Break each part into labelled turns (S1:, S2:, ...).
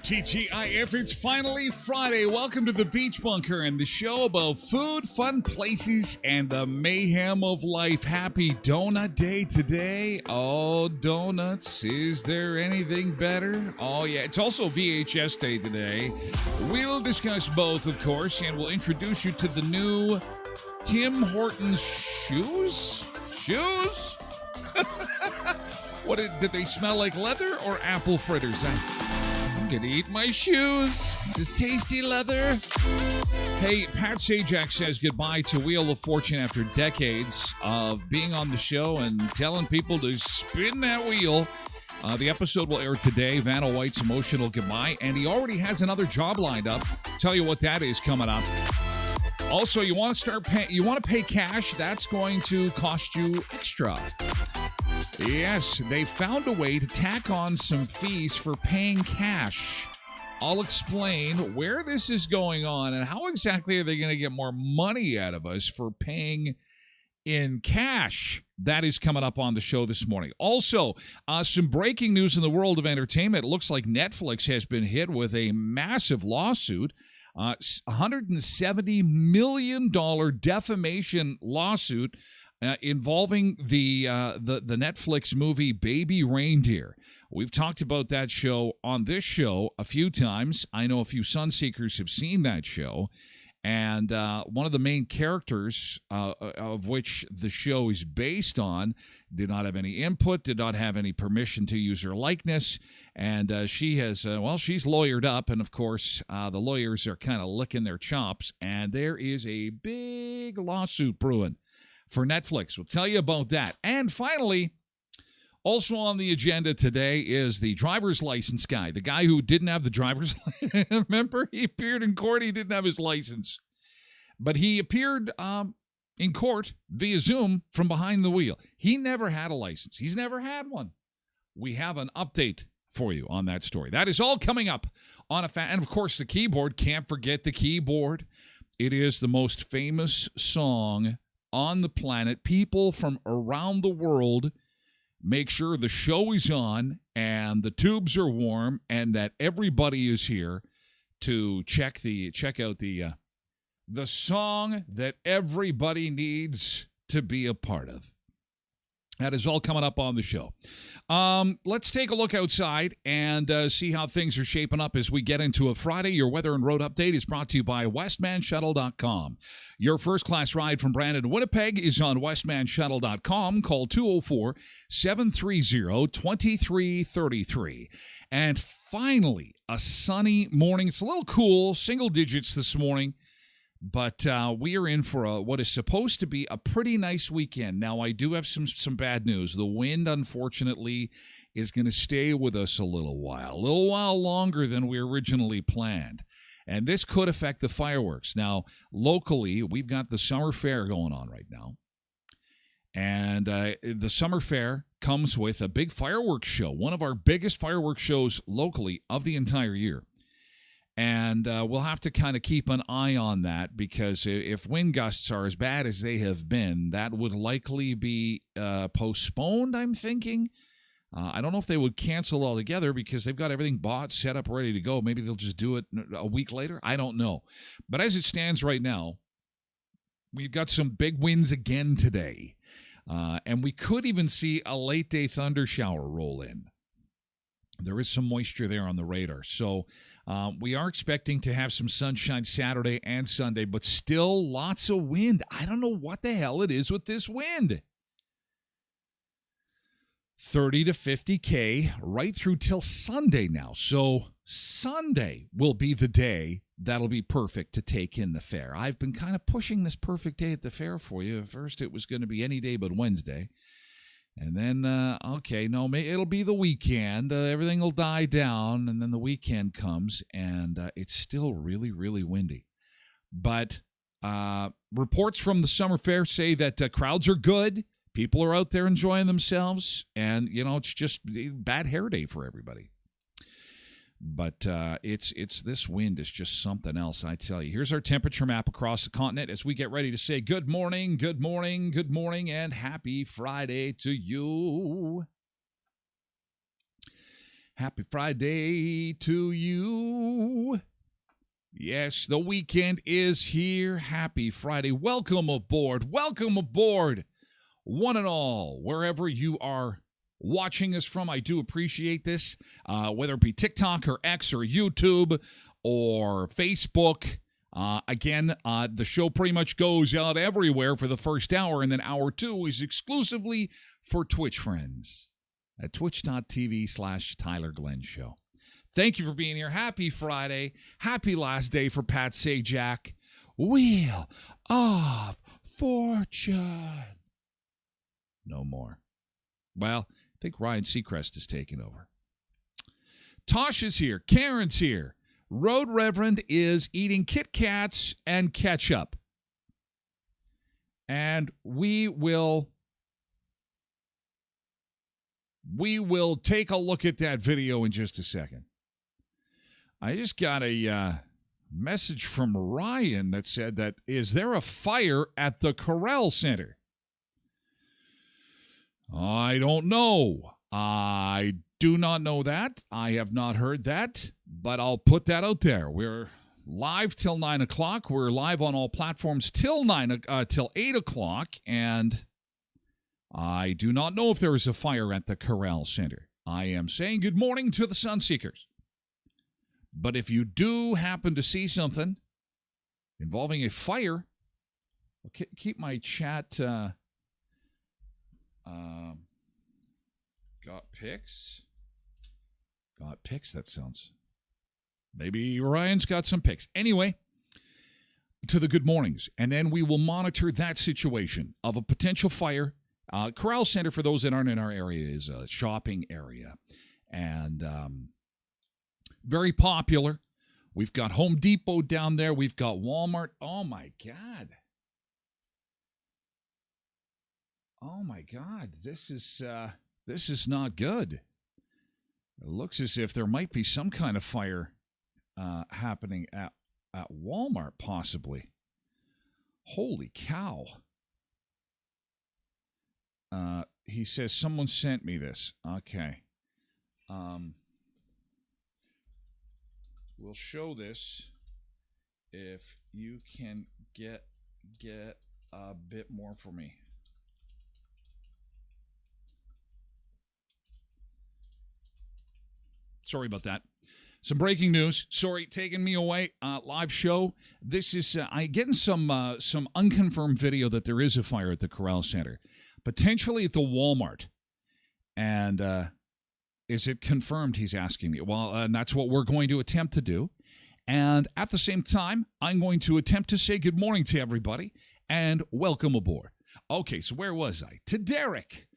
S1: TGIF, it's finally Friday. Welcome to the Beach Bunker and the show about food, fun places, and the mayhem of life. Happy Donut Day today. Oh, donuts. Is there anything better? Oh, yeah. It's also VHS Day today. We'll discuss both, of course, and we'll introduce you to the new Tim Hortons shoes? Shoes? Did they smell like leather or apple fritters? I'm gonna eat my shoes. This is tasty leather. Hey, Pat Sajak says goodbye to Wheel of Fortune after decades of being on the show and telling people to spin that wheel. The episode will air today, Vanna White's emotional goodbye, and he already has another job lined up. Tell you what that is coming up. Also, you want to pay cash, that's going to cost you extra. Yes, they found a way to tack on some fees for paying cash. I'll explain where this is going on and how exactly are they going to get more money out of us for paying in cash. That is coming up on the show this morning. Also, some breaking news in the world of entertainment. It looks like Netflix has been hit with a massive lawsuit. $170 million defamation lawsuit involving the Netflix movie Baby Reindeer. We've talked about that show on this show a few times. I know a few Sunseekers have seen that show. And one of the main characters of which the show is based on did not have any input, did not have any permission to use her likeness. And she has, she's lawyered up. And, of course, the lawyers are kind of licking their chops. And there is a big lawsuit brewing for Netflix. We'll tell you about that. And finally, also on the agenda today is the driver's license guy, the guy who didn't have the driver's license. Remember, he appeared in court. He didn't have his license. But he appeared in court via Zoom from behind the wheel. He never had a license. He's never had one. We have an update for you on that story. That is all coming up on and of course, the keyboard. Can't forget the keyboard. It is the most famous song on the planet. People from around the world make sure the show is on and the tubes are warm and that everybody is here to check out the song that everybody needs to be a part of. That is all coming up on the show. Let's take a look outside and see how things are shaping up as we get into a Friday. Your weather and road update is brought to you by voicemanusa.com. Your first-class ride from Brandon to Winnipeg is on voicemanusa.com. Call 204-730-2333. And finally, a sunny morning. It's a little cool, single digits this morning. But we are in for what is supposed to be a pretty nice weekend. Now, I do have some bad news. The wind, unfortunately, is going to stay with us a little while longer than we originally planned. And this could affect the fireworks. Now, locally, we've got the summer fair going on right now. And the summer fair comes with a big fireworks show, one of our biggest fireworks shows locally of the entire year. And we'll have to kind of keep an eye on that because if wind gusts are as bad as they have been, that would likely be postponed, I'm thinking. I don't know if they would cancel altogether because they've got everything bought, set up, ready to go. Maybe they'll just do it a week later. I don't know. But as it stands right now, we've got some big winds again today. And we could even see a late-day thunder shower roll in. There is some moisture there on the radar. So we are expecting to have some sunshine Saturday and Sunday, but still lots of wind. I don't know what the hell it is with this wind. 30 to 50K right through till Sunday now. So Sunday will be the day that'll be perfect to take in the fair. I've been kind of pushing this perfect day at the fair for you. At first, it was going to be any day but Wednesday. And then, it'll be the weekend. Everything will die down, and then the weekend comes, and it's still really, really windy. But reports from the summer fair say that crowds are good. People are out there enjoying themselves, and, it's just a bad hair day for everybody. But it's this wind is just something else, I tell you. Here's our temperature map across the continent as we get ready to say good morning, good morning, good morning, and happy Friday to you. Happy Friday to you. Yes, the weekend is here. Happy Friday. Welcome aboard. Welcome aboard, one and all, wherever you are watching us from. I do appreciate this, whether it be TikTok or X or YouTube or Facebook. The show pretty much goes out everywhere for the first hour, and then hour 2 is exclusively for Twitch friends at twitch.tv/Tyler Glen Show. Thank you for being here. Happy Friday. Happy last day for Pat Sajak. Wheel of Fortune. No more. Well, I think Ryan Seacrest is taking over. Tosh is here. Karen's here. Road Reverend is eating Kit Kats and ketchup. And we will take a look at that video in just a second. I just got a message from Ryan that said that, is there a fire at the Corral Center? I don't know. I do not know that. I have not heard that, but I'll put that out there. We're live till 9 o'clock. We're live on all platforms till 8 o'clock, and I do not know if there is a fire at the Corral Center. I am saying good morning to the Sunseekers. But if you do happen to see something involving a fire, keep my chat... got pics? Got pics, that sounds... Maybe Ryan's got some pics. Anyway, to the good mornings. And then we will monitor that situation of a potential fire. Corral Center, for those that aren't in our area, is a shopping area. And very popular. We've got Home Depot down there. We've got Walmart. Oh, my God. Oh, my God. This is not good. It looks as if there might be some kind of fire happening at Walmart, possibly. Holy cow. He says someone sent me this. Okay. We'll show this if you can get a bit more for me. Sorry about that. Some breaking news. Sorry, taking me away. Live show. This is I getting some unconfirmed video that there is a fire at the Corral Center, potentially at the Walmart. And is it confirmed? He's asking me. Well, and that's what we're going to attempt to do. And at the same time, I'm going to attempt to say good morning to everybody and welcome aboard. Okay, so where was I? To Derek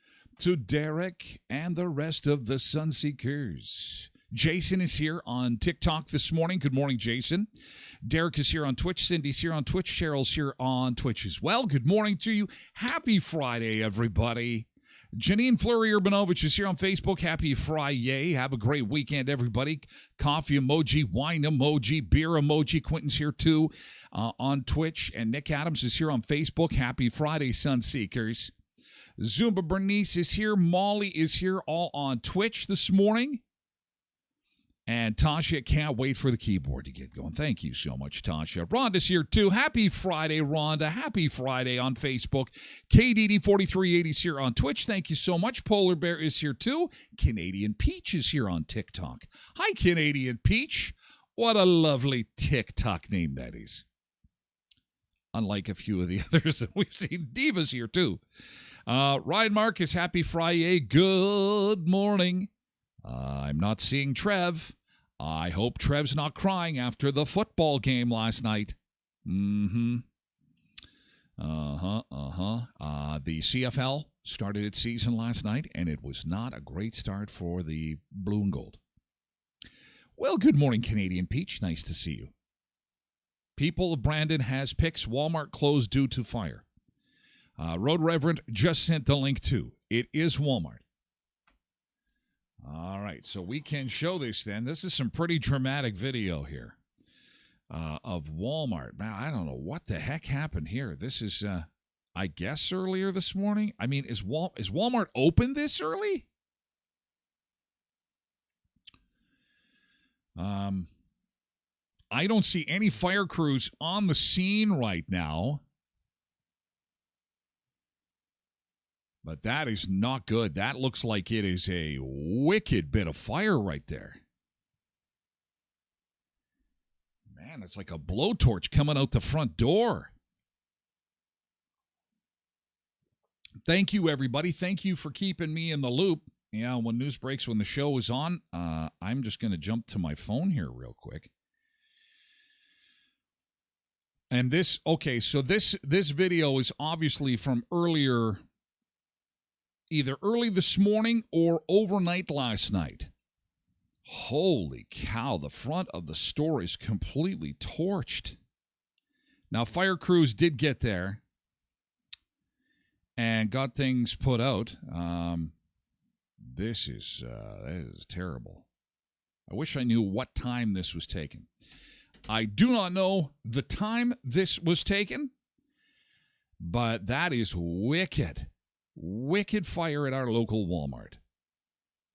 S1: and the rest of the Sunseekers. Jason is here on TikTok this morning. Good morning, Jason. Derek is here on Twitch. Cindy's here on Twitch. Cheryl's here on Twitch as well. Good morning to you. Happy Friday, everybody. Janine Fleury-Urbanovich is here on Facebook. Happy Friday. Have a great weekend, everybody. Coffee emoji, wine emoji, beer emoji. Quentin's here, too, on Twitch. And Nick Adams is here on Facebook. Happy Friday, Sunseekers. Zumba Bernice is here. Molly is here, all on Twitch this morning. And Tasha, can't wait for the keyboard to get going. Thank you so much, Tasha. Rhonda's here, too. Happy Friday, Rhonda. Happy Friday on Facebook. KDD4380 is here on Twitch. Thank you so much. Polar Bear is here, too. Canadian Peach is here on TikTok. Hi, Canadian Peach. What a lovely TikTok name that is. Unlike a few of the others that we've seen. Diva's here, too. Ryan Marcus, happy Friday. Good morning. I'm not seeing Trev. I hope Trev's not crying after the football game last night. Mm-hmm. The CFL started its season last night, and it was not a great start for the blue and gold. Well, good morning, Canadian Peach. Nice to see you. People of Brandon has picks. Walmart closed due to fire. Road Reverend just sent the link too. It is Walmart. All right, so we can show this then. This is some pretty dramatic video here of Walmart. Man, I don't know what the heck happened here. This is, I guess, earlier this morning. I mean, is Walmart open this early? I don't see any fire crews on the scene right now. But that is not good. That looks like it is a wicked bit of fire right there. Man, it's like a blowtorch coming out the front door. Thank you, everybody. Thank you for keeping me in the loop. Yeah, when news breaks, when the show is on, I'm just going to jump to my phone here real quick. And this video is obviously from earlier, either early this morning or overnight last night. Holy cow, the front of the store is completely torched. Now, fire crews did get there and got things put out. This is terrible. I wish I knew what time this was taken. I do not know the time this was taken, but that is wicked. Wicked fire at our local Walmart.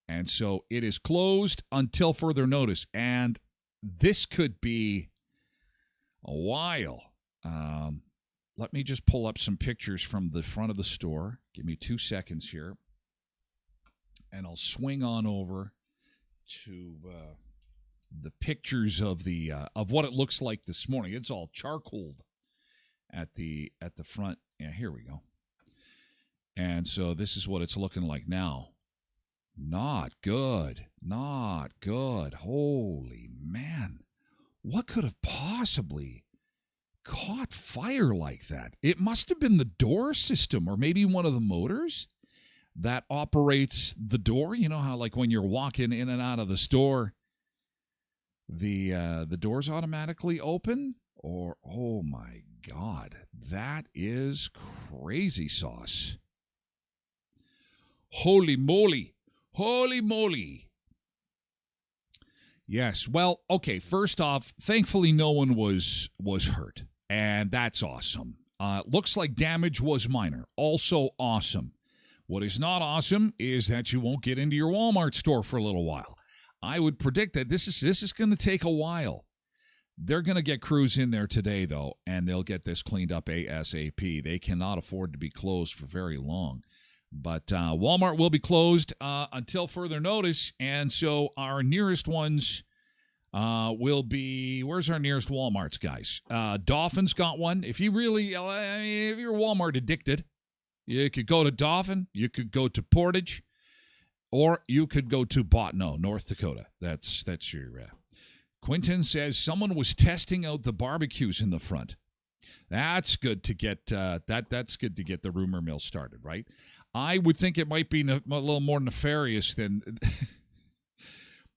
S1: And so it is closed until further notice. And this could be a while. Let me just pull up some pictures from the front of the store. Give me 2 seconds here. And I'll swing on over to the pictures of what it looks like this morning. It's all charcoaled at the front. Yeah, here we go. And so this is what it's looking like now. Not good. Not good. Holy man. What could have possibly caught fire like that? It must have been the door system or maybe one of the motors that operates the door. You know how like when you're walking in and out of the store, the doors automatically open? Or, oh my God, that is crazy sauce. Holy moly. Holy moly. Yes, well, okay, first off, thankfully no one was hurt, and that's awesome. Looks like damage was minor. Also awesome. What is not awesome is that you won't get into your Walmart store for a little while. I would predict that this is going to take a while. They're going to get crews in there today, though, and they'll get this cleaned up ASAP. They cannot afford to be closed for very long. But Walmart will be closed until further notice, and so our nearest ones will be, where's our nearest Walmarts, guys? Dauphin's got one. If you really, if you're Walmart addicted, you could go to Dauphin, you could go to Portage, or you could go to Bottineau, North Dakota. That's your. Quentin says someone was testing out the barbecues in the front. That's good to get that's good to get the rumor mill started, right? I would think it might be a little more nefarious than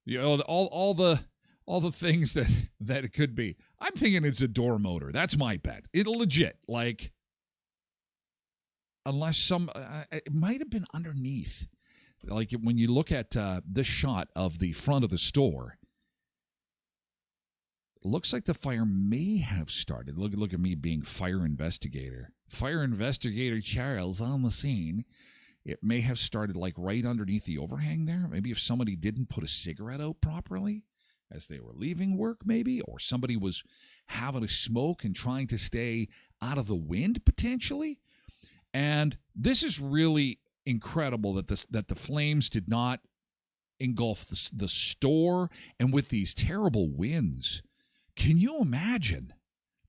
S1: all the things that it could be. I'm thinking it's a door motor. That's my bet. It'll legit, like, unless it might have been underneath. Like when you look at this shot of the front of the store, it looks like the fire may have started. Look at me being fire investigator. Fire investigator Charles on the scene. It may have started like right underneath the overhang there. Maybe if somebody didn't put a cigarette out properly as they were leaving work, maybe, or somebody was having a smoke and trying to stay out of the wind potentially. And this is really incredible that the flames did not engulf the store, and with these terrible winds. Can you imagine?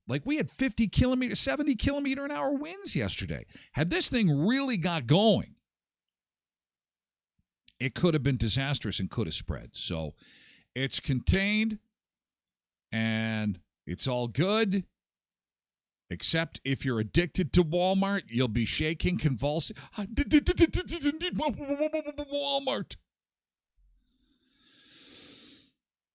S1: Like, we had 70 kilometer an hour winds yesterday. Had this thing really got going, it could have been disastrous and could have spread. So It's contained, and it's all good. Except if you're addicted to Walmart, you'll be shaking, convulsing. Walmart.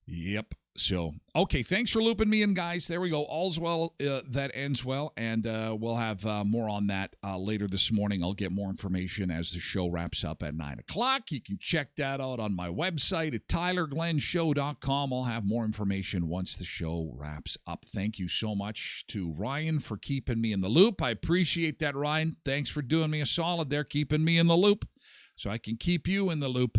S1: Yep. So, okay, thanks for looping me in, guys. There we go. All's well that ends well, and we'll have more on that later this morning. I'll get more information as the show wraps up at 9 o'clock. You can check that out on my website at tylerglenshow.com. I'll have more information once the show wraps up. Thank you so much to Ryan for keeping me in the loop. I appreciate that, Ryan. Thanks for doing me a solid there, keeping me in the loop so I can keep you in the loop.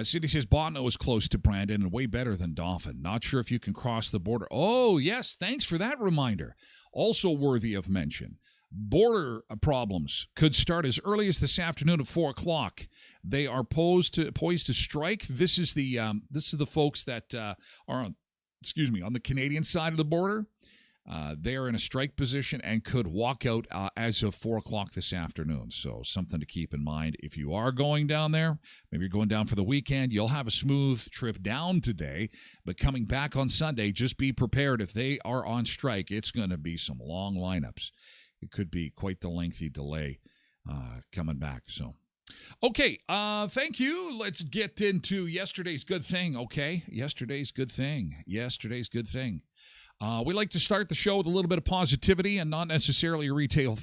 S1: City says Botno is close to Brandon and way better than Dauphin. Not sure if you can cross the border. Oh, yes, thanks for that reminder. Also worthy of mention. Border problems could start as early as this afternoon at 4 o'clock. They are poised to strike. This is the folks that are on the Canadian side of the border. They are in a strike position and could walk out as of 4 o'clock this afternoon. So something to keep in mind. If you are going down there, maybe you're going down for the weekend, you'll have a smooth trip down today. But coming back on Sunday, just be prepared. If they are on strike, it's going to be some long lineups. It could be quite the lengthy delay coming back. So, okay, thank you. Let's get into yesterday's good thing, okay? Yesterday's good thing. We like to start the show with a little bit of positivity and not necessarily retail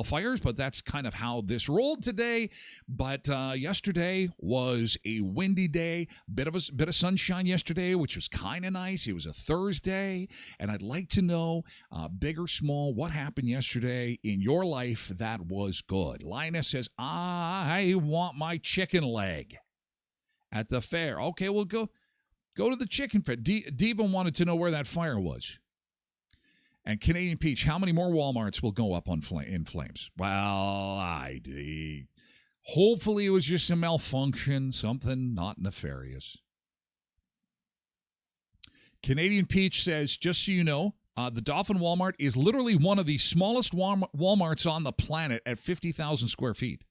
S1: fires, but that's kind of how this rolled today. But yesterday was a windy day, bit of sunshine yesterday, which was kind of nice. It was a Thursday, and I'd like to know, big or small, what happened yesterday in your life that was good. Linus says, I want my chicken leg at the fair. Okay, well, go to the chicken fair. Diva wanted to know where that fire was. And Canadian Peach, how many more Walmarts will go up in flames? Well, hopefully it was just a malfunction, something not nefarious. Canadian Peach says, just so you know, the Dauphin Walmart is literally one of the smallest Walmarts on the planet at 50,000 square feet.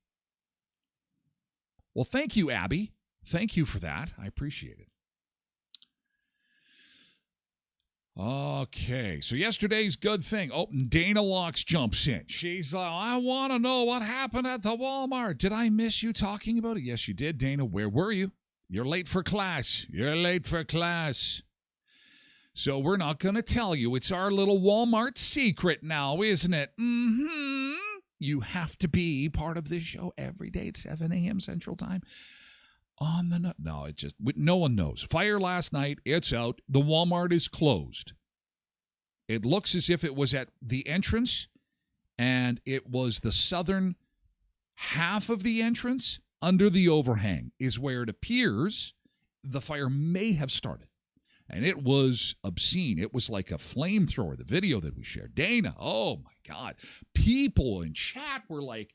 S1: Well, thank you, Abby. Thank you for that. I appreciate it. Okay, so yesterday's good thing. Oh, Dana Locks jumps in. She's like, I want to know what happened at the Walmart. Did I miss you talking about it? Yes, you did, Dana. Where were you? You're late for class. So we're not going to tell you. It's our little Walmart secret now, isn't it? Mm-hmm. You have to be part of this show every day at 7 a.m. Central Time. No one knows. Fire last night. It's out. The Walmart is closed. It looks as if it was at the entrance, and it was the southern half of the entrance under the overhang is where it appears the fire may have started. And it was obscene. It was like a flamethrower, the video that we shared. Dana, oh my God. People in chat were like,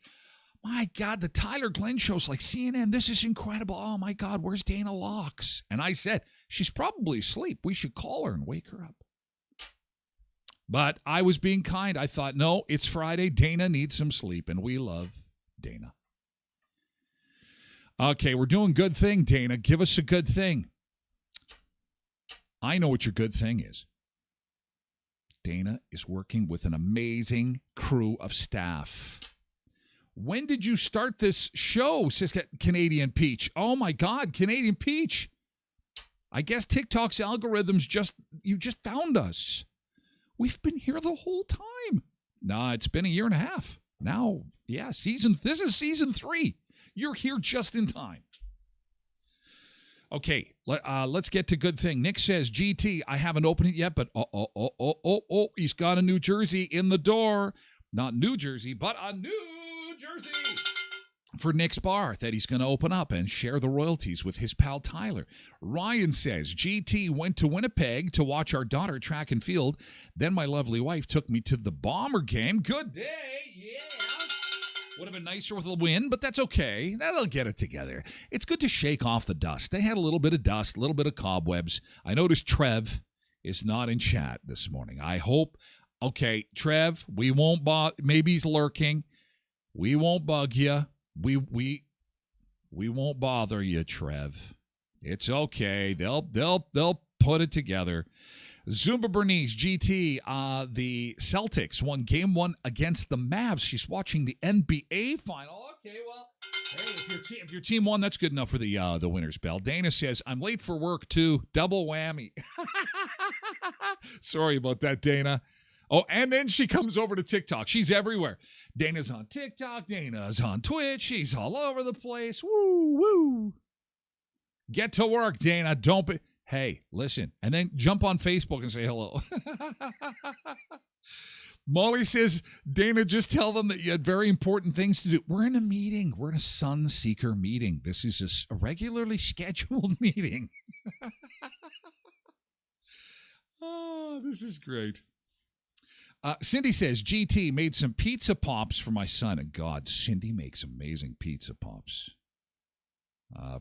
S1: my God, the Tyler Glen show's like CNN. This is incredible. Oh, my God, where's Dana Locks? And I said, she's probably asleep. We should call her and wake her up. But I was being kind. I thought, no, it's Friday. Dana needs some sleep, and we love Dana. Okay, we're doing good thing, Dana. Give us a good thing. I know what your good thing is. Dana is working with an amazing crew of staff. When did you start this show, says Canadian Peach? Oh, my God, Canadian Peach. I guess TikTok's algorithms you just found us. We've been here the whole time. Nah, it's been a year and a half. Now, yeah, this is season 3. You're here just in time. Okay, let's get to good thing. Nick says, GT, I haven't opened it yet, but he's got a New Jersey in the door. Not New Jersey, but a New Jersey for Nick's Bar that he's going to open up and share the royalties with his pal Tyler. Ryan says, GT went to Winnipeg to watch our daughter track and field. Then my lovely wife took me to the Bomber game. Good day. Yeah. Would have been nicer with a win, but that's okay. They'll get it together. It's good to shake off the dust. They had a little bit of dust, a little bit of cobwebs. I noticed Trev is not in chat this morning. I hope. Okay, Trev, we won't maybe he's lurking. We won't bug you. We won't bother you, Trev. It's okay. They'll put it together. Zumba Bernice, GT, the Celtics won game 1 against the Mavs. She's watching the NBA final. Okay, well, hey, if your team won, that's good enough for the winner's bell. Dana says, I'm late for work, too. Double whammy. Sorry about that, Dana. Oh, and then she comes over to TikTok. She's everywhere. Dana's on TikTok. Dana's on Twitch. She's all over the place. Woo, woo. Get to work, Dana. Don't be... Hey, listen. And then jump on Facebook and say hello. Molly says, Dana, just tell them that you had very important things to do. We're in a meeting. We're in a Sunseeker meeting. This is a regularly scheduled meeting. Oh, this is great. Cindy says, GT made some pizza pops for my son. And God, Cindy makes amazing pizza pops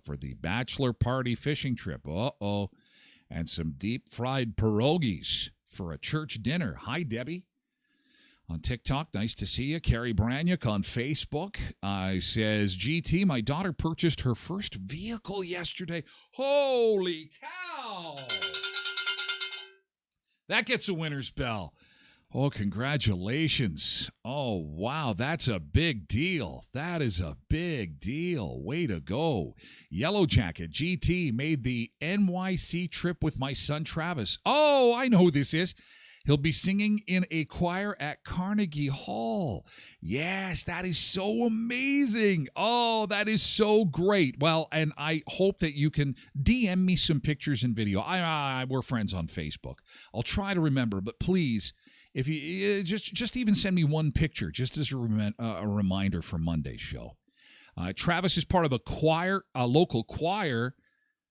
S1: for the bachelor party fishing trip. Uh-oh. And some deep fried pierogies for a church dinner. Hi, Debbie. On TikTok, nice to see you. Carrie Branyuk on Facebook says, GT, my daughter purchased her first vehicle yesterday. Holy cow! That gets a winner's bell. Oh, congratulations. Oh, wow, that's a big deal. That is a big deal. Way to go. Yellow Jacket, GT, made the NYC trip with my son Travis. Oh, I know who this is. He'll be singing in a choir at Carnegie Hall. Yes, that is so amazing. Oh, that is so great. Well, and I hope that you can DM me some pictures and video. We're friends on Facebook. I'll try to remember, but please, if you just even send me one picture, just as a reminder for Monday's show. Travis is part of a local choir,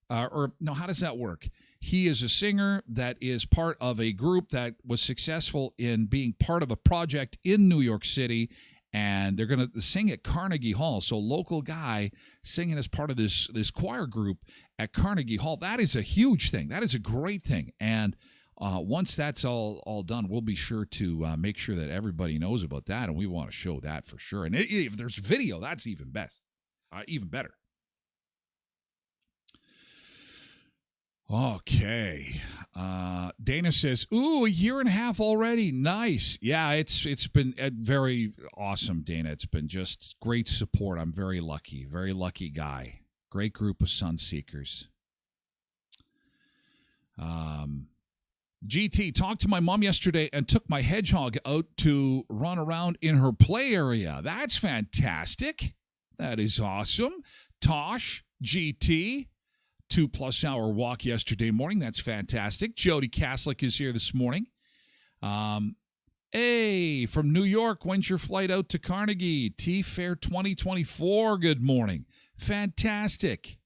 S1: or no, how does that work? He is a singer that is part of a group that was successful in being part of a project in New York City, and they're going to sing at Carnegie Hall. So local guy singing as part of this choir group at Carnegie Hall. That is a huge thing. That is a great thing. And once that's all done, we'll be sure to make sure that everybody knows about that, and we want to show that for sure. And if there's video, that's even best, even better. Okay. Dana says, ooh, a year and a half already. Nice. Yeah, it's been very awesome, Dana. It's been just great support. I'm very lucky guy. Great group of Sunseekers. GT, talked to my mom yesterday and took my hedgehog out to run around in her play area. That's fantastic. That is awesome. Tosh, GT, 2+ hour walk yesterday morning. That's fantastic. Jody Kaslik is here this morning. Hey, from New York, when's your flight out to Carnegie? T-Fair 2024. Good morning. Fantastic.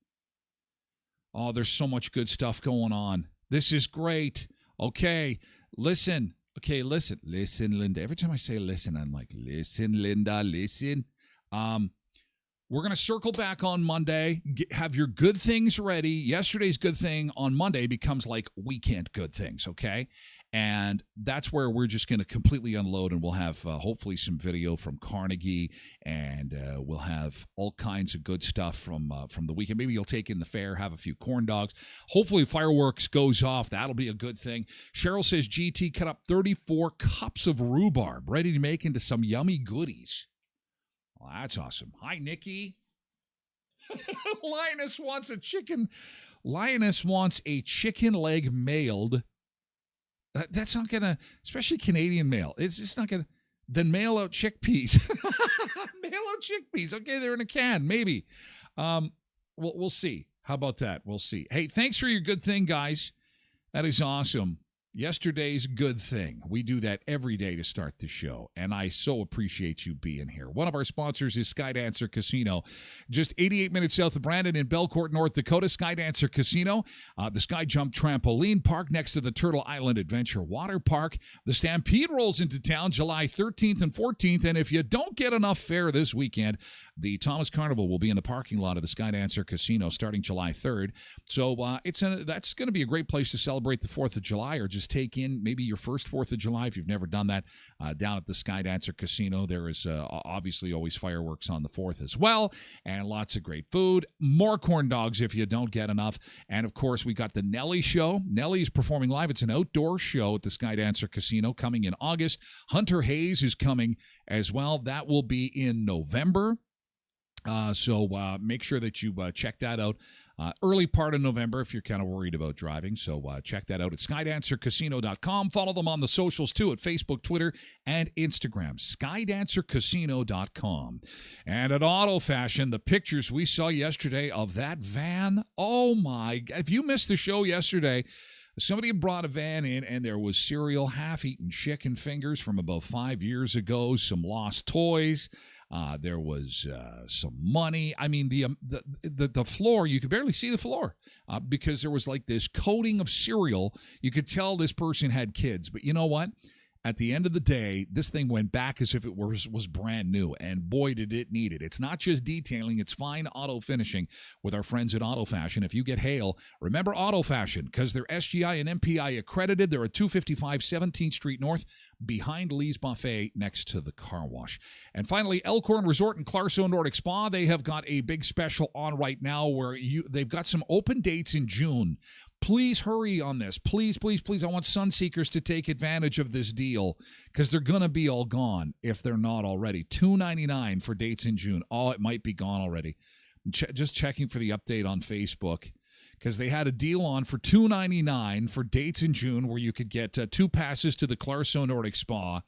S1: Oh, there's so much good stuff going on. This is great. Okay, listen. Okay, listen, Linda. Every time I say listen, I'm like, listen, Linda, listen. We're going to circle back on Monday. Have your good things ready. Yesterday's good thing on Monday becomes like weekend good things, okay? And that's where we're just going to completely unload, and we'll have hopefully some video from Carnegie, and we'll have all kinds of good stuff from the weekend. Maybe you'll take in the fair, have a few corn dogs. Hopefully fireworks goes off. That'll be a good thing. Cheryl says GT cut up 34 cups of rhubarb, ready to make into some yummy goodies. Well, that's awesome. Hi, Nikki. Lioness wants a chicken leg mailed. That's not going to, especially Canadian mail. It's just not going to, then mail out chickpeas. Mail out chickpeas. Okay, they're in a can, maybe. We'll see. How about that? We'll see. Hey, thanks for your good thing, guys. That is awesome. Yesterday's good thing. We do that every day to start the show, and I so appreciate you being here. One of our sponsors is Skydancer Casino, just 88 minutes south of Brandon in Belcourt, North Dakota. Skydancer Casino, the Sky Jump Trampoline Park next to the Turtle Island Adventure Water Park. The Stampede rolls into town July 13th and 14th, and if you don't get enough fare this weekend, the Thomas Carnival will be in the parking lot of the Skydancer Casino starting July 3rd. So that's going to be a great place to celebrate the 4th of July, or just just take in maybe your first 4th of July if you've never done that down at the Sky Dancer Casino. There is obviously always fireworks on the 4th as well, and lots of great food. More corn dogs if you don't get enough. And, of course, we got the Nelly Show. Nelly's performing live. It's an outdoor show at the Sky Dancer Casino coming in August. Hunter Hayes is coming as well. That will be in November. So make sure that you check that out early part of November if you're kind of worried about driving. So check that out at skydancercasino.com. Follow them on the socials too at Facebook, Twitter, and Instagram. Skydancercasino.com. And at Auto Fashion, the pictures we saw yesterday of that van. Oh my! If you missed the show yesterday, somebody brought a van in, and there was cereal, half-eaten chicken fingers from about 5 years ago, some lost toys. There was some money. I mean, the floor, you could barely see the floor because there was like this coating of cereal. You could tell this person had kids. But you know what? At the end of the day, this thing went back as if it was brand new, and boy, did it need it. It's not just detailing, it's fine auto finishing with our friends at Auto Fashion. If you get hail, remember Auto Fashion, because they're SGI and MPI accredited. They're at 255 17th Street North, behind Lee's Buffet, next to the car wash. And finally, Elkhorn Resort and Clarso Nordic Spa, they have got a big special on right now where they've got some open dates in June. Please hurry on this. Please, please, please. I want Sunseekers to take advantage of this deal because they're going to be all gone if they're not already. $299 for dates in June. Oh, it might be gone already. Just checking for the update on Facebook because they had a deal on for $299 for dates in June where you could get 2 passes to the Clarso Nordic Spa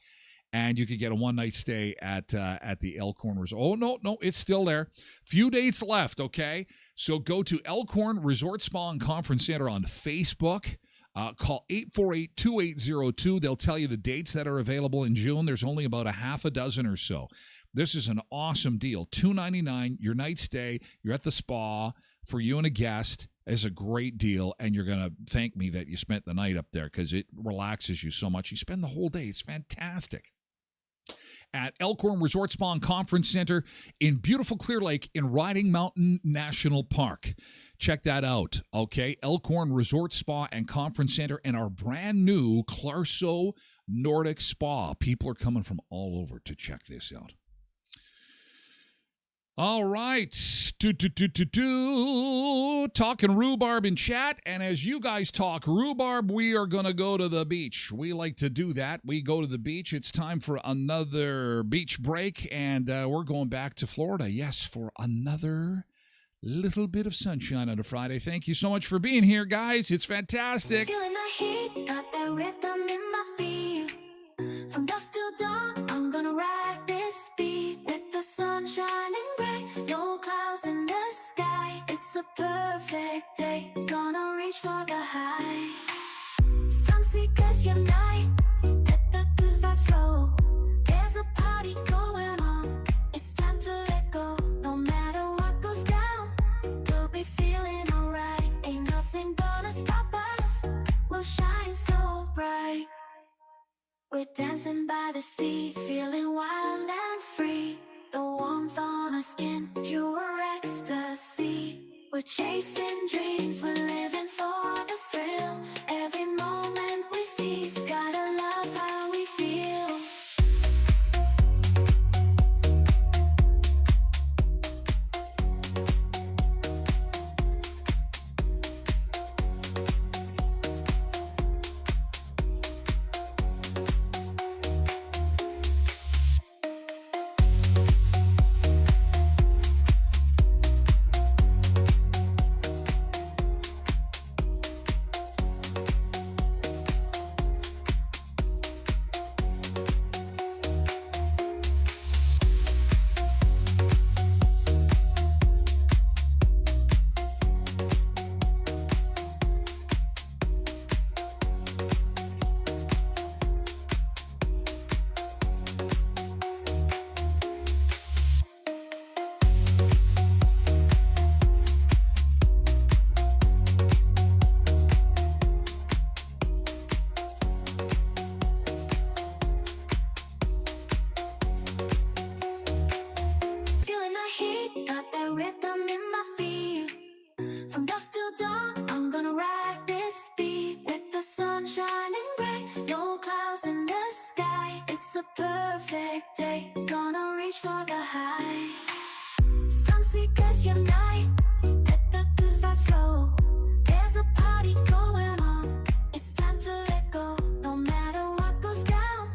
S1: and you could get a one-night stay at the Elkhorn Resort. Oh, no, it's still there. Few dates left, okay? So go to Elkhorn Resort Spa and Conference Center on Facebook. Call 848-2802. They'll tell you the dates that are available in June. There's only about a half a dozen or so. This is an awesome deal. $299, your night stay. You're at the spa for you and a guest is a great deal, and you're going to thank me that you spent the night up there because it relaxes you so much. You spend the whole day. It's fantastic. At Elkhorn Resort Spa and Conference Center in beautiful Clear Lake in Riding Mountain National Park. Check that out, okay? Elkhorn Resort Spa and Conference Center and our brand new Clarso Nordic Spa. People are coming from all over to check this out. All right. Talking rhubarb in chat. And as you guys talk rhubarb, we are going to go to the beach. We like to do that. We go to the beach. It's time for another beach break. And we're going back to Florida. Yes, for another little bit of sunshine on a Friday. Thank you so much for being here, guys. It's fantastic.
S2: Feeling the heat, got that rhythm in my feet. From dusk till dawn, I'm gonna ride this beat with the sun shining bright, no clouds in the sky. It's a perfect day, gonna reach for the high. Sunseekers unite, let the good vibes flow. There's a party going on, it's time to let go. No matter what goes down, we'll be feeling alright. Ain't nothing gonna stop us, we'll shine so bright. We're dancing by the sea, feeling wild and free. The warmth on our skin, pure ecstasy. We're chasing dreams, we're living for the thrill. Every moment we seize, gotta love how we feel. shining bright, no clouds in the sky. It's a perfect day, gonna reach for the high. Sunseekers unite, let the good vibes flow. There's a party going on, it's time to let go. No matter what goes down,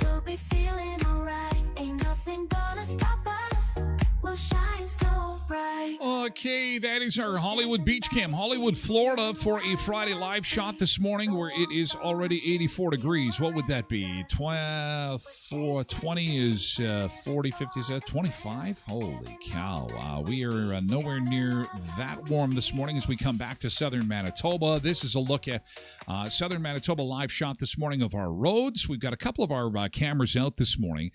S2: we'll be feeling alright. Ain't nothing gonna stop us, we'll shine so bright.
S1: Okay, that is our Hollywood Beach Cam, Hollywood, Florida, for a Friday live shot this morning where it is already 84 degrees. What would that be? 20 is 40, 50, is that 25? Holy cow. We are nowhere near that warm this morning as we come back to southern Manitoba. This is a look at southern Manitoba live shot this morning of our roads. We've got a couple of our cameras out this morning.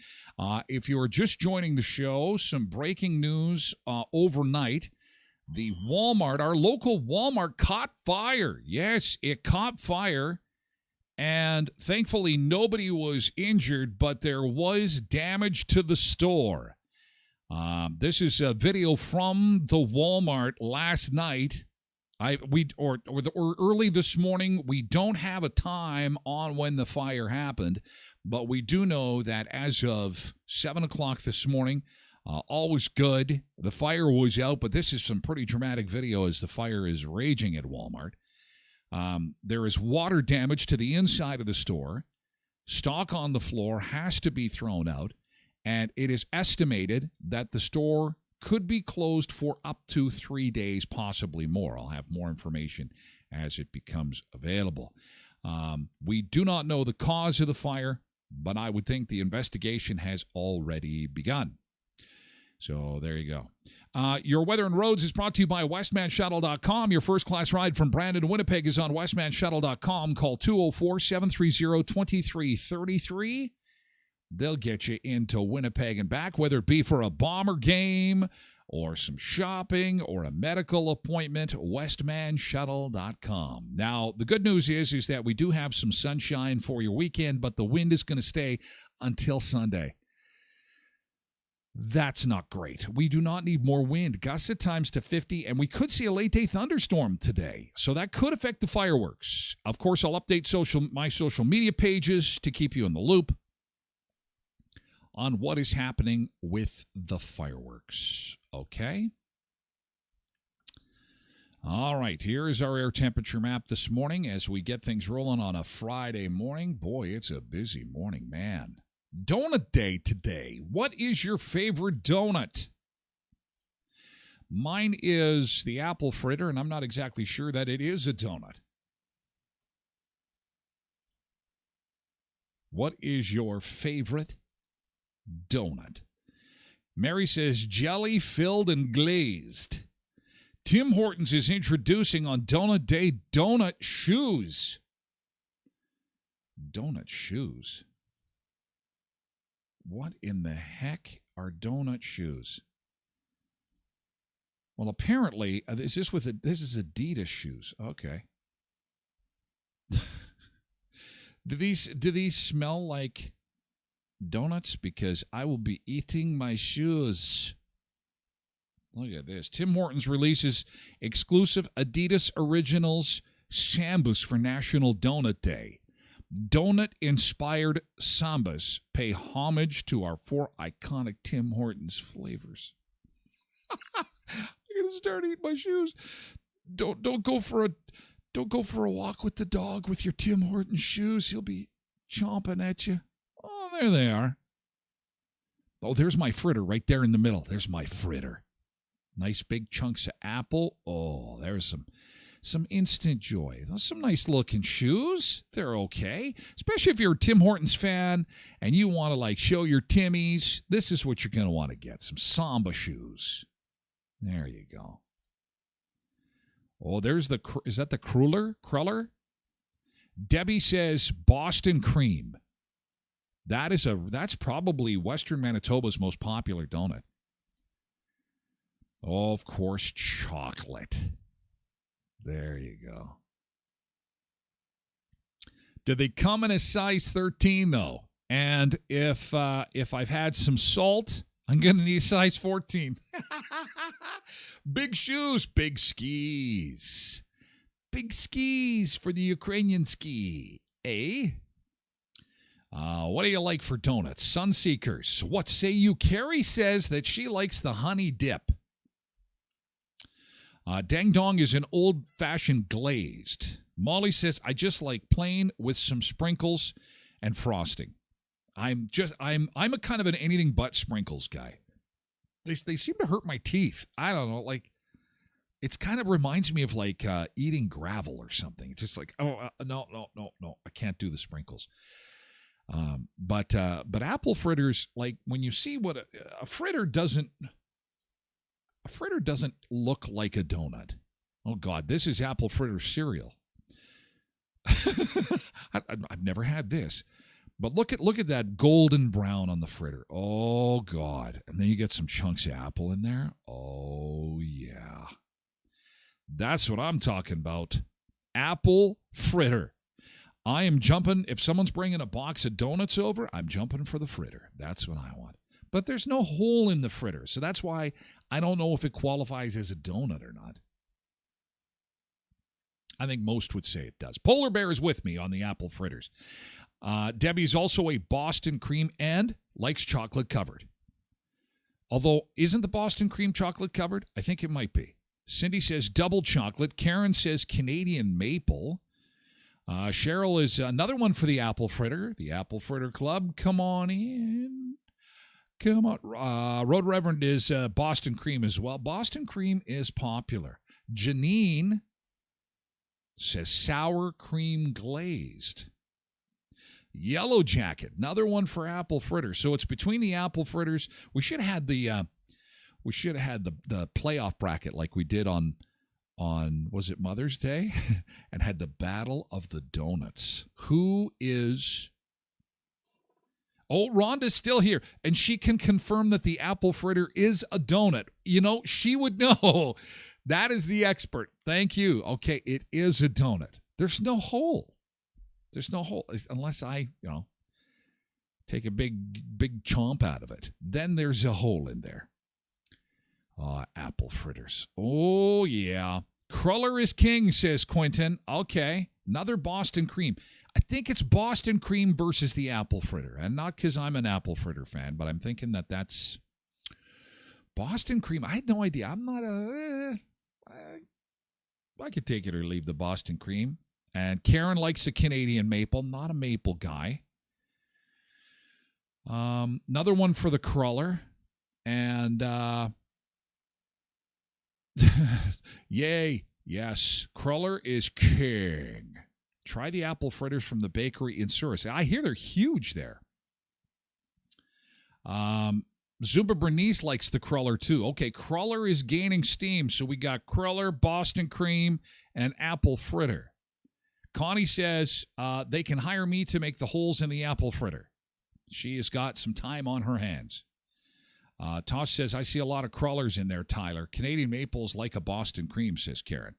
S1: If you are just joining the show, some breaking news overnight. The Walmart, our local Walmart, caught fire. Yes, it caught fire. And thankfully, nobody was injured, but there was damage to the store. This is a video from the Walmart last night. Or early this morning. We don't have a time on when the fire happened, but we do know that as of 7 o'clock this morning, all was good. The fire was out, but this is some pretty dramatic video as the fire is raging at Walmart. There is water damage to the inside of the store. Stock on the floor has to be thrown out, and it is estimated that the store could be closed for up to 3 days, possibly more. I'll have more information as it becomes available. We do not know the cause of the fire, but I would think the investigation has already begun. So there you go. Your weather and roads is brought to you by westmanshuttle.com. Your first class ride from Brandon to Winnipeg is on westmanshuttle.com. Call 204-730-2333. They'll get you into Winnipeg and back, whether it be for a Bomber game or some shopping or a medical appointment, westmanshuttle.com. Now, the good news is that we do have some sunshine for your weekend, but the wind is going to stay until Sunday. That's not great. We do not need more wind. Gusts at times to 50, and we could see a late-day thunderstorm today. So that could affect the fireworks. Of course, I'll update my social media pages to keep you in the loop on what is happening with the fireworks. Okay? All right, here is our air temperature map this morning as we get things rolling on a Friday morning. Boy, it's a busy morning, man. Donut day today. What is your favorite donut? Mine is the apple fritter, and I'm not exactly sure that it is a donut. What is your favorite donut? Mary says jelly filled and glazed. Tim Hortons is introducing on Donut Day donut shoes. Donut shoes? What in the heck are donut shoes? Well, apparently, this is Adidas shoes. Okay. Do these smell like donuts? Because I will be eating my shoes. Look at this. Tim Hortons releases exclusive Adidas Originals Sambas for National Donut Day. Donut-inspired sambas pay homage to our 4 iconic Tim Hortons flavors. I'm gonna start eating my shoes. Don't go for a walk with the dog with your Tim Hortons shoes. He'll be chomping at you. Oh, there they are. Oh, there's my fritter right there in the middle. There's my fritter. Nice big chunks of apple. Oh, there's some instant joy. Those are some nice looking shoes. They're okay. Especially if you're a Tim Hortons fan and you want to show your Timmies. This is what you're going to want to get. Some Samba shoes. There you go. Oh, is that the Cruller? Debbie says Boston cream. That's probably Western Manitoba's most popular donut. Oh, of course, chocolate. There you go. Do they come in a size 13, though? And if I've had some salt, I'm going to need a size 14. Big shoes, big skis. Big skis for the Ukrainian ski. Eh? What do you like for donuts? Sunseekers. What say you? Carrie says that she likes the honey dip. Dang Dong is an old-fashioned glazed. Molly says, I just like plain with some sprinkles and frosting. I'm a kind of an anything but sprinkles guy. They seem to hurt my teeth. I don't know, like it's kind of reminds me of like eating gravel or something. It's just like, no, I can't do the sprinkles. But apple fritters, like when you see what a fritter doesn't look like a donut. Oh God, this is apple fritter cereal. I've never had this, but look at that golden brown on the fritter. Oh God, and then you get some chunks of apple in there. Oh yeah, that's what I'm talking about. Apple fritter. I am jumping. If someone's bringing a box of donuts over, I'm jumping for the fritter. That's what I want. But there's no hole in the fritter, so that's why I don't know if it qualifies as a donut or not. I think most would say it does. Polar Bear is with me on the apple fritters. Debbie's also a Boston cream and likes chocolate covered. Although, isn't the Boston cream chocolate covered? I think it might be. Cindy says double chocolate. Karen says Canadian maple. Cheryl is another one for the apple fritter. The apple fritter club. Come on in. Come on. Road Reverend is Boston cream as well. Boston cream is popular. Janine says sour cream glazed. Yellow Jacket, another one for apple fritters. So it's between the apple fritters. We should have had the playoff bracket like we did on was it Mother's Day, and had the battle of the donuts. Who is? Oh, Rhonda's still here, and she can confirm that the apple fritter is a donut. You know, she would know. That is the expert. Thank you. Okay, it is a donut. There's no hole. There's no hole unless I, take a big chomp out of it. Then there's a hole in there. Apple fritters. Oh, yeah. Cruller is king, says Quentin. Okay, another Boston cream. I think it's Boston cream versus the apple fritter. And not because I'm an apple fritter fan, but I'm thinking that's Boston cream. I had no idea. I'm not I could take it or leave the Boston cream. And Karen likes a Canadian maple. Not a maple guy. Another one for the Cruller. And yay. Yes. Cruller is king. Try the apple fritters from the bakery in Surrey. I hear they're huge there. Zumba Bernice likes the Cruller too. Okay, Cruller is gaining steam. So we got Cruller, Boston cream, and apple fritter. Connie says they can hire me to make the holes in the apple fritter. She has got some time on her hands. Tosh says, I see a lot of Crullers in there, Tyler. Canadian maple is like a Boston cream, says Karen.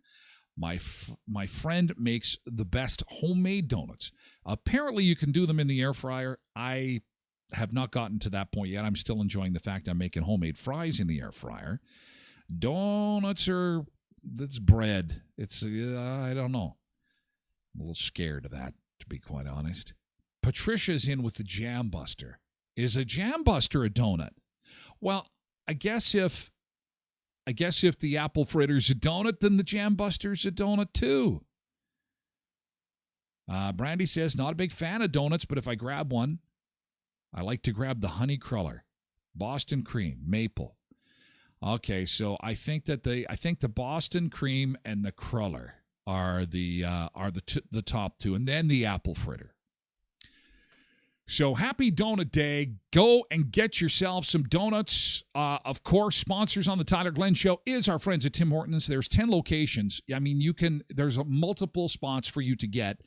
S1: My friend makes the best homemade donuts. Apparently, you can do them in the air fryer. I have not gotten to that point yet. I'm still enjoying the fact I'm making homemade fries in the air fryer. Donuts that's bread. It's, I don't know. I'm a little scared of that, to be quite honest. Patricia's in with the Jam Buster. Is a Jam Buster a donut? Well, I guess if the apple fritter's a donut, then the Jam Buster's a donut too. Brandy says, not a big fan of donuts, but if I grab one, I like to grab the honey cruller, Boston cream, maple. Okay, so I think the Boston cream and the cruller are the top two, and then the apple fritter. So happy Donut Day. Go and get yourself some donuts. Of course, sponsors on the Tyler Glen Show is our friends at Tim Hortons. There's 10 locations. I mean, there's multiple spots for you to get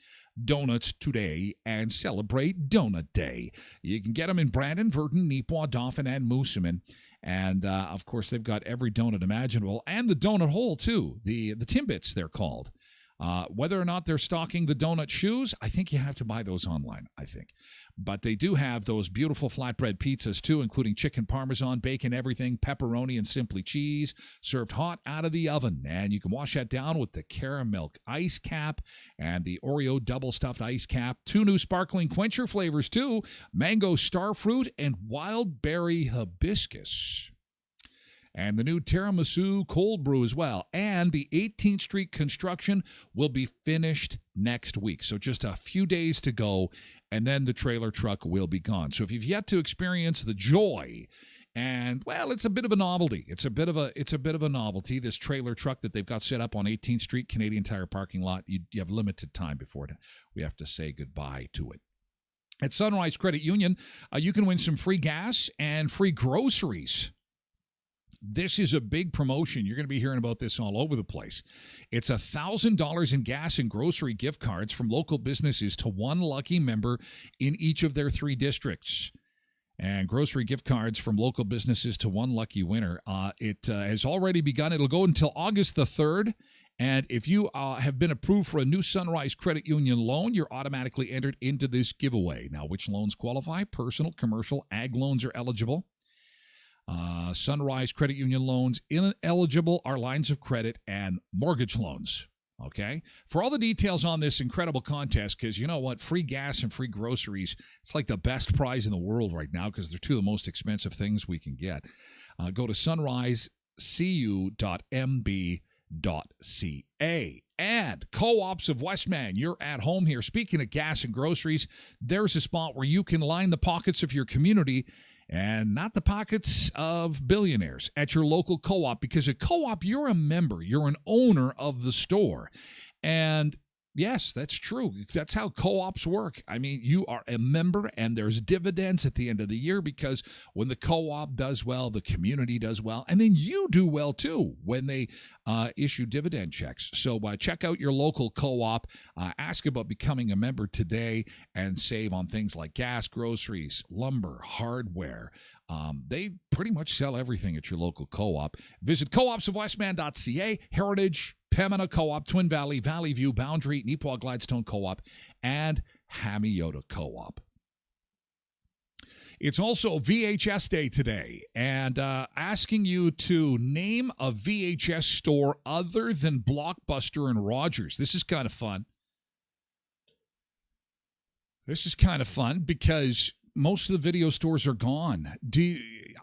S1: donuts today and celebrate Donut Day. You can get them in Brandon, Virden, Neepawa, Dauphin, and Moosomin. And, of course, they've got every donut imaginable and the donut hole, too. The Timbits, they're called. Whether or not they're stocking the donut shoes, I think you have to buy those online, I think. But they do have those beautiful flatbread pizzas, too, including chicken parmesan, bacon, everything, pepperoni, and simply cheese, served hot out of the oven. And you can wash that down with the caramel ice cap and the Oreo double stuffed ice cap. 2 new sparkling quencher flavors, too, mango starfruit and wild berry hibiscus. And the new tiramisu cold brew as well. And the 18th Street construction will be finished next week. So just a few days to go, and then the trailer truck will be gone. So if you've yet to experience the joy, and well, it's a bit of a novelty. It's a bit of a novelty. This trailer truck that they've got set up on 18th Street Canadian Tire parking lot. You have limited time before we have to say goodbye to it. At Sunrise Credit Union, you can win some free gas and free groceries. This is a big promotion. You're going to be hearing about this all over the place. It's $1,000 in gas and grocery gift cards from local businesses to one lucky member in each of their 3 districts. And grocery gift cards from local businesses to one lucky winner. It has already begun. It'll go until August the 3rd. And if you have been approved for a new Sunrise Credit Union loan, you're automatically entered into this giveaway. Now, which loans qualify? Personal, commercial, ag loans are eligible. Sunrise Credit Union loans ineligible are lines of credit and mortgage loans. Okay? For all the details on this incredible contest, because you know what? Free gas and free groceries, it's like the best prize in the world right now because they're 2 of the most expensive things we can get. Go to sunrisecu.mb.ca. And Co-ops of Westman, you're at home here. Speaking of gas and groceries, there's a spot where you can line the pockets of your community and not the pockets of billionaires at your local co-op, because at co-op, you're a member, you're an owner of the store. And yes, that's true. That's how co-ops work. I mean, you are a member and there's dividends at the end of the year because when the co-op does well, the community does well, and then you do well too when they issue dividend checks. So check out your local co-op, ask about becoming a member today and save on things like gas, groceries, lumber, hardware. They pretty much sell everything at your local co-op. Visit coopsofwestman.ca, Heritage, Pembina Co-op, Twin Valley, Valley View, Boundary, Neepawa Gladstone Co-op, and Hamiota Co-op. It's also VHS Day today, and asking you to name a VHS store other than Blockbuster and Rogers. This is kind of fun. Because most of the video stores are gone.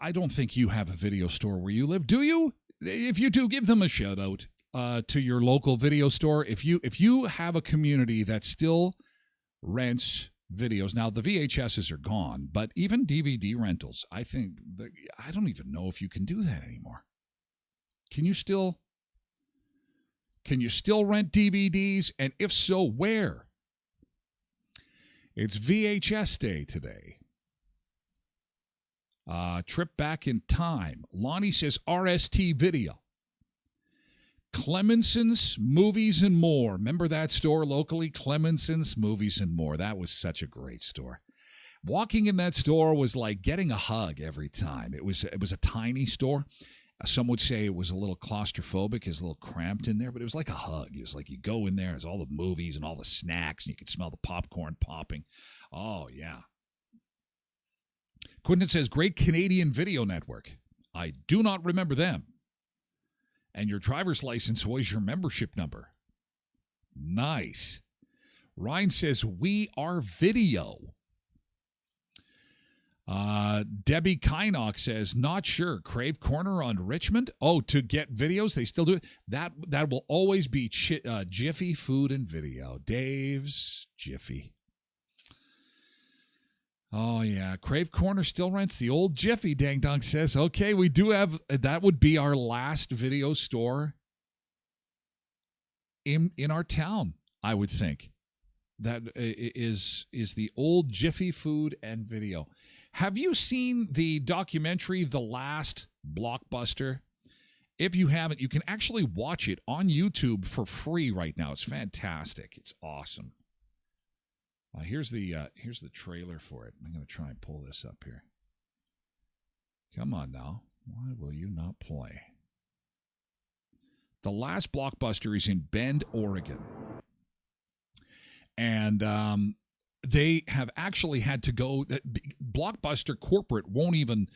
S1: I don't think you have a video store where you live. Do you? If you do, give them a shout out. To your local video store. If you have a community that still rents videos, now the VHSs are gone, but even DVD rentals, I don't even know if you can do that anymore. Can you still rent DVDs? And if so, where? It's VHS Day today. Trip back in time. Lonnie says RST Video. Clemenson's Movies and More. Remember that store locally? Clemenson's Movies and More. That was such a great store. Walking in that store was like getting a hug every time. It was a tiny store. Some would say it was a little claustrophobic, it's a little cramped in there, but it was like a hug. It was like you go in there, there's all the movies and all the snacks, and you could smell the popcorn popping. Oh, yeah. Quinton says, Great Canadian Video Network. I do not remember them. And your driver's license was your membership number. Nice. Ryan says, We Are Video. Debbie Kynock says, not sure. Crave Corner on Richmond? Oh, to get videos? They still do it? That will always be Jiffy Food and Video. Dave's Jiffy. Oh, yeah. Crave Corner still rents the old Jiffy, Dang Dong says. Okay, we do have, that would be our last video store in our town, I would think. That is the old Jiffy Food and Video. Have you seen the documentary, The Last Blockbuster? If you haven't, you can actually watch it on YouTube for free right now. It's fantastic. It's awesome. Here's the trailer for it. I'm going to try and pull this up here. Come on now. Why will you not play? The Last Blockbuster is in Bend, Oregon. And they have actually had to go. Blockbuster corporate won't even